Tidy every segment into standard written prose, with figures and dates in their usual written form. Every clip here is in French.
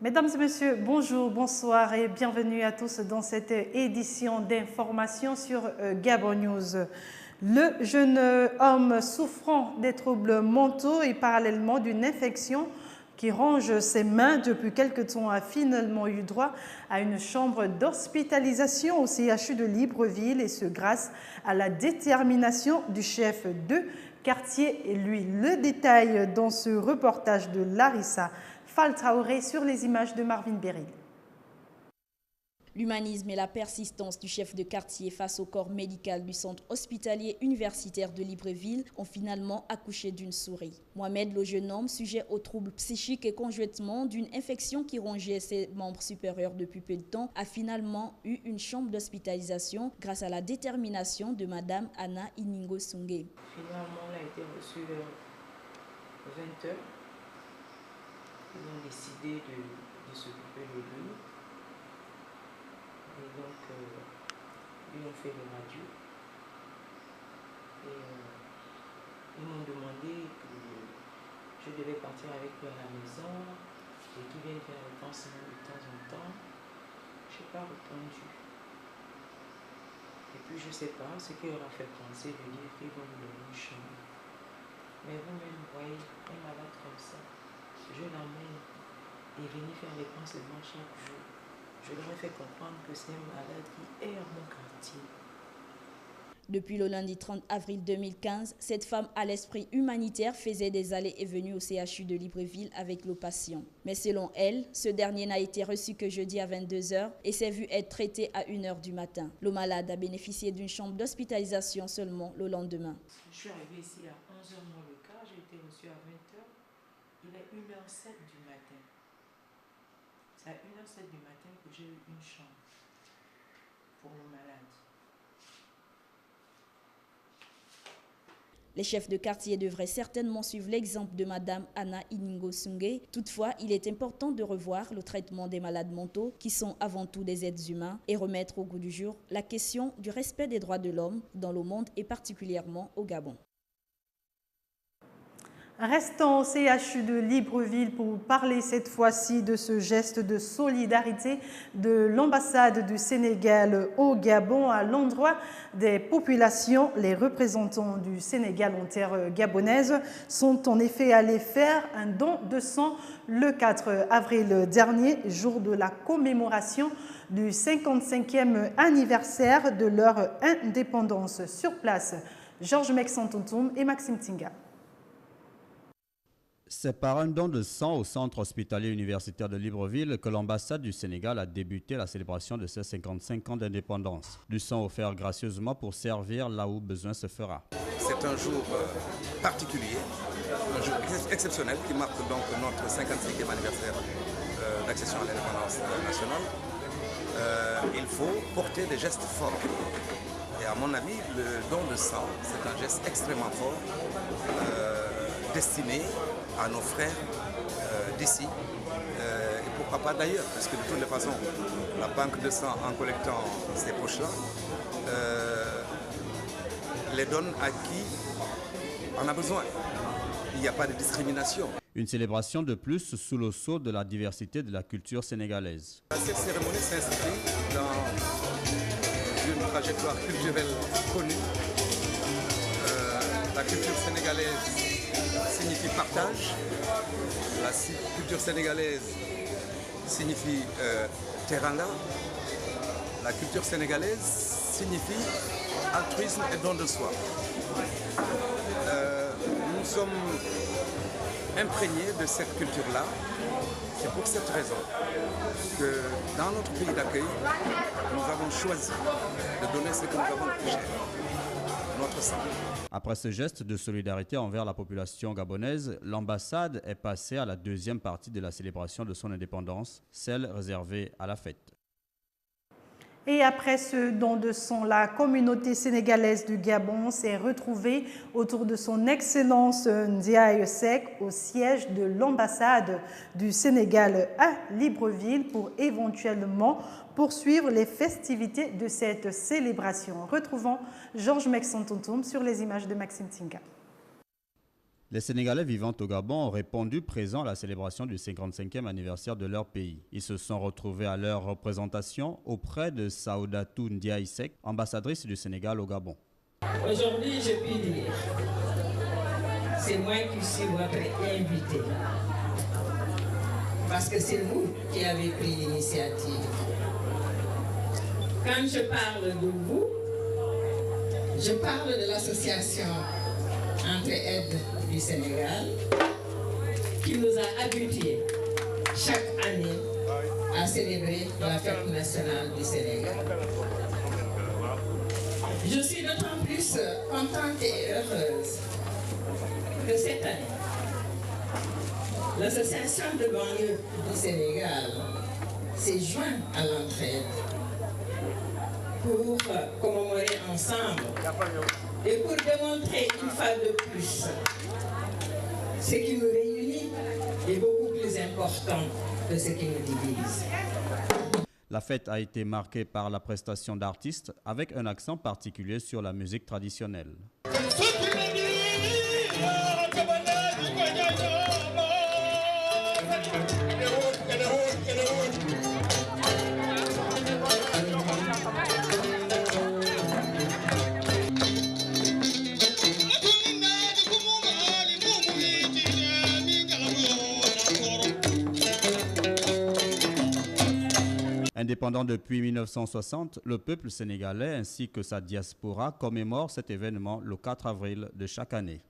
Mesdames et messieurs, bonjour, bonsoir et bienvenue à tous dans cette édition d'information sur Gabon News. Le jeune homme souffrant des troubles mentaux et parallèlement d'une infection qui ronge ses mains depuis quelque temps a finalement eu droit à une chambre d'hospitalisation au CHU de Libreville, et ce grâce à la détermination du chef de quartier et lui. Le détail dans ce reportage de Larissa Faltraoré sur les images de Marvin Beryl. L'humanisme et la persistance du chef de quartier face au corps médical du centre hospitalier universitaire de Libreville ont finalement accouché d'une souris. Mohamed, le jeune homme, sujet aux troubles psychiques et conjointement d'une infection qui rongeait ses membres supérieurs depuis peu de temps, a finalement eu une chambre d'hospitalisation grâce à la détermination de Madame Anna Iningo Sungé. Finalement, on a été reçu vers 20 h. Ils ont décidé de s'occuper de lui. Et donc, ils ont fait le radio. Et ils m'ont demandé que je devais partir avec eux à la maison et qu'ils viennent faire le pansement de temps en temps. Je n'ai pas répondu. Et puis, je ne sais pas ce qui aura fait penser de dire qu'ils vont me donner une chambre. Mais vous-même, voyez, un malade comme ça, je l'emmène et venir faire les pansements chaque jour. Je leur ai fait comprendre que c'est un malade qui est à mon quartier. Depuis le lundi 30 avril 2015, cette femme à l'esprit humanitaire faisait des allées et venues au CHU de Libreville avec le patient. Mais selon elle, ce dernier n'a été reçu que jeudi à 22 h et s'est vu être traité à 1 h du matin. Le malade a bénéficié d'une chambre d'hospitalisation seulement le lendemain. Je suis arrivée ici à 11 h moins le quart, j'ai été reçue à 20 h. Il est 1 h 07 du matin. C'est à 1 h 07 du matin que j'ai eu une chambre pour le malade. Les chefs de quartier devraient certainement suivre l'exemple de Madame Anna Iningo Sungé. Toutefois, il est important de revoir le traitement des malades mentaux, qui sont avant tout des êtres humains, et remettre au goût du jour la question du respect des droits de l'homme dans le monde et particulièrement au Gabon. Restons au CHU de Libreville pour parler cette fois-ci de ce geste de solidarité de l'ambassade du Sénégal au Gabon à l'endroit des populations. Les représentants du Sénégal en terre gabonaise sont en effet allés faire un don de sang le 4 avril dernier, jour de la commémoration du 55e anniversaire de leur indépendance. Sur place, Georges Mexantontoum et Maxime Tinga. C'est par un don de sang au centre hospitalier universitaire de Libreville que l'ambassade du Sénégal a débuté la célébration de ses 55 ans d'indépendance. Du sang offert gracieusement pour servir là où besoin se fera. C'est un jour particulier, un jour exceptionnel qui marque donc notre 55e anniversaire d'accession à l'indépendance nationale. Il faut porter des gestes forts. Et à mon avis, le don de sang, c'est un geste extrêmement fort, destiné à nos frères d'ici, et pourquoi pas d'ailleurs, parce que de toutes les façons, la banque de sang, en collectant ces poches-là, les donne à qui en a besoin. Il n'y a pas de discrimination. Une célébration de plus sous le sceau de la diversité de la culture sénégalaise. Cette cérémonie s'inscrit dans une trajectoire culturelle connue. La culture sénégalaise signifie partage, la culture sénégalaise signifie teranga, la culture sénégalaise signifie altruisme et don de soi. Nous sommes imprégnés de cette culture-là. C'est pour cette raison que dans notre pays d'accueil, nous avons choisi de donner ce que nous avons de plus cher, notre sang. Après ce geste de solidarité envers la population gabonaise, l'ambassade est passée à la deuxième partie de la célébration de son indépendance, celle réservée à la fête. Et après ce don de sang, la communauté sénégalaise du Gabon s'est retrouvée autour de son Excellence Ndiaye Seck au siège de l'ambassade du Sénégal à Libreville pour éventuellement poursuivre les festivités de cette célébration. Retrouvons Georges Mexantontoum sur les images de Maxime Tinga. Les Sénégalais vivant au Gabon ont répondu présents à la célébration du 55e anniversaire de leur pays. Ils se sont retrouvés à leur représentation auprès de Saoudatou Ndiaye Seck, ambassadrice du Sénégal au Gabon. Aujourd'hui, je puis dire, c'est moi qui suis votre invité. Parce que c'est vous qui avez pris l'initiative. Quand je parle de vous, je parle de l'association Entraide du Sénégal qui nous a habitués chaque année à célébrer la fête nationale du Sénégal. Je suis d'autant plus contente et heureuse que cette année, l'association de banlieue du Sénégal s'est jointe à l'entraide pour commémorer ensemble et pour démontrer une fois de plus ce qui nous réunit est beaucoup plus important que ce qui nous divise. La fête a été marquée par la prestation d'artistes avec un accent particulier sur la musique traditionnelle. Indépendant depuis 1960, le peuple sénégalais ainsi que sa diaspora commémore cet événement le 4 avril de chaque année.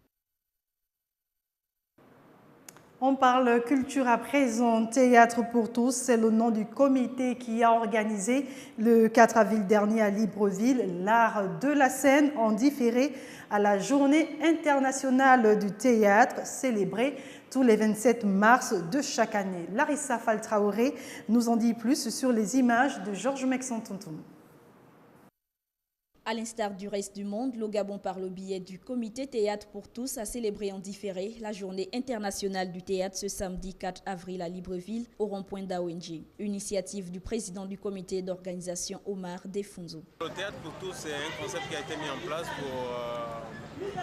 On parle culture à présent, Théâtre pour tous, c'est le nom du comité qui a organisé le 4 avril dernier à Libreville l'art de la scène en différé à la journée internationale du théâtre célébrée tous les 27 mars de chaque année. Larissa Faltraoré nous en dit plus sur les images de Georges Mexantontoum. À l'instar du reste du monde, le Gabon, par le biais du comité Théâtre pour tous, a célébré en différé la journée internationale du théâtre ce samedi 4 avril à Libreville, au rond-point d'Awenji. Initiative du président du comité d'organisation Omar Defunzo. Le théâtre pour tous, c'est un concept qui a été mis en place pour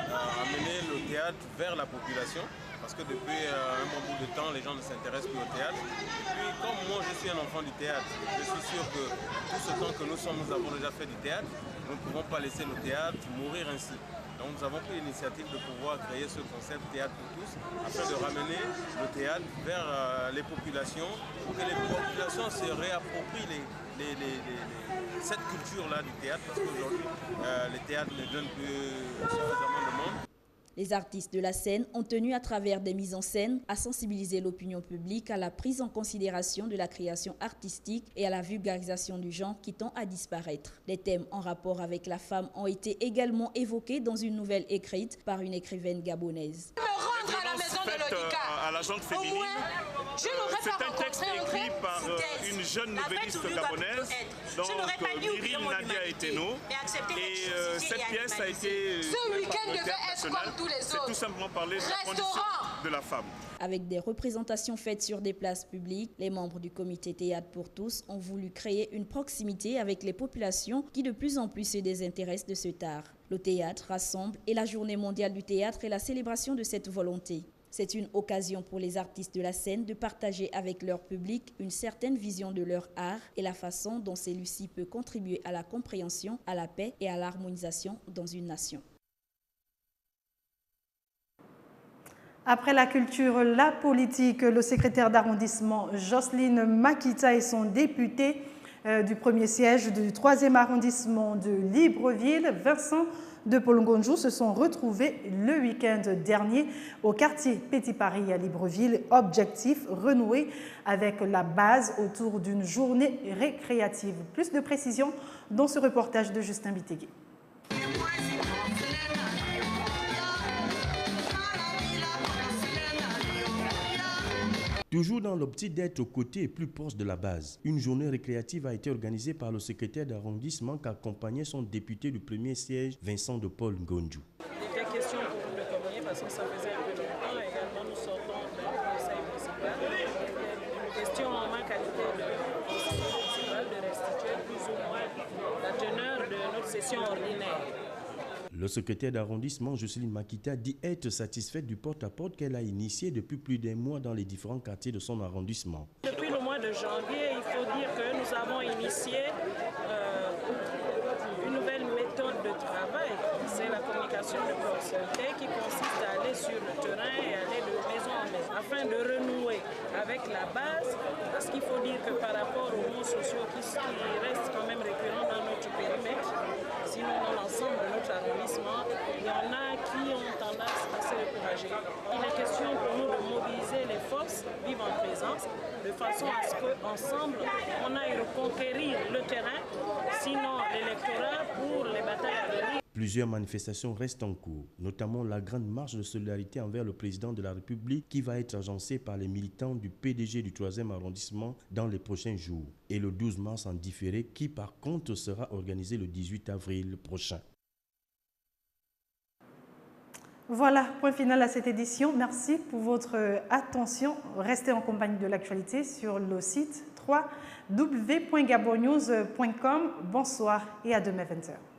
amener le théâtre vers la population. Parce que depuis un bon bout de temps, les gens ne s'intéressent plus au théâtre. Et puis, comme moi, je suis un enfant du théâtre, je suis sûr que tout ce temps que nous avons déjà fait du théâtre, nous ne pouvons pas laisser le théâtre mourir ainsi. Donc nous avons pris l'initiative de pouvoir créer ce concept Théâtre pour tous, afin de ramener le théâtre vers les populations, pour que les populations se réapproprient cette culture-là du théâtre, parce qu'aujourd'hui, les théâtres ne donnent plus suffisamment de monde. Les artistes de la scène ont tenu à travers des mises en scène à sensibiliser l'opinion publique à la prise en considération de la création artistique et à la vulgarisation du genre qui tend à disparaître. Des thèmes en rapport avec la femme ont été également évoqués dans une nouvelle écrite par une écrivaine gabonaise. À la maison de l'Odika. À la gente féminine. C'est un texte écrit par une jeune nouvelliste gabonaise, donc Myriam Nadia Eteno. Et cette pièce a été ce week-end devait être comme tous les autres. C'est tout simplement parler de la condition de la femme. Avec des représentations faites sur des places publiques, les membres du comité Théâtre pour tous ont voulu créer une proximité avec les populations qui de plus en plus se désintéressent de cet art. Le théâtre rassemble et la Journée mondiale du théâtre est la célébration de cette volonté. C'est une occasion pour les artistes de la scène de partager avec leur public une certaine vision de leur art et la façon dont celui-ci peut contribuer à la compréhension, à la paix et à l'harmonisation dans une nation. Après la culture, la politique, le secrétaire d'arrondissement Jocelyne Makita et son député du premier siège du 3e arrondissement de Libreville, Vincent de Polongonjou, se sont retrouvés le week-end dernier au quartier Petit Paris à Libreville. Objectif, renouer avec la base autour d'une journée récréative. Plus de précisions dans ce reportage de Justin Bitégué. Toujours dans l'optique d'être aux côtés et plus proche de la base, une journée récréative a été organisée par le secrétaire d'arrondissement qui accompagnait son député du premier siège, Vincent de Paul Ngonjou. Il était question pour nous de communier parce que ça faisait un peu longtemps. Également, nous sortons d'un conseil municipal. Une question en ma qualité de conseiller municipal de restituer plus ou moins la teneur de notre session ordinaire. Le secrétaire d'arrondissement, Jocelyne Makita, dit être satisfaite du porte-à-porte qu'elle a initié depuis plus d'un mois dans les différents quartiers de son arrondissement. Depuis le mois de janvier, il faut dire que nous avons initié une nouvelle méthode de travail. C'est la communication de proximité qui consiste à aller sur le terrain et aller de maison en maison afin de renouer avec la base, parce qu'il faut dire que par rapport aux mots sociaux qui restent quand même récurrents dans notre périmètre, sinon dans l'ensemble de notre arrondissement, il y en a qui ont tendance à se décourager. Il est question pour nous de mobiliser les forces vives en présence de façon à ce qu'ensemble, on aille reconquérir le terrain, sinon l'électorat pour les batailles à venir. Plusieurs manifestations restent en cours, notamment la grande marche de solidarité envers le président de la République qui va être agencée par les militants du PDG du 3e arrondissement dans les prochains jours, et le 12 mars en différé qui par contre sera organisé le 18 avril prochain. Voilà, point final à cette édition. Merci pour votre attention. Restez en compagnie de l'actualité sur le site www.gabonnews.com. Bonsoir et à demain 20h.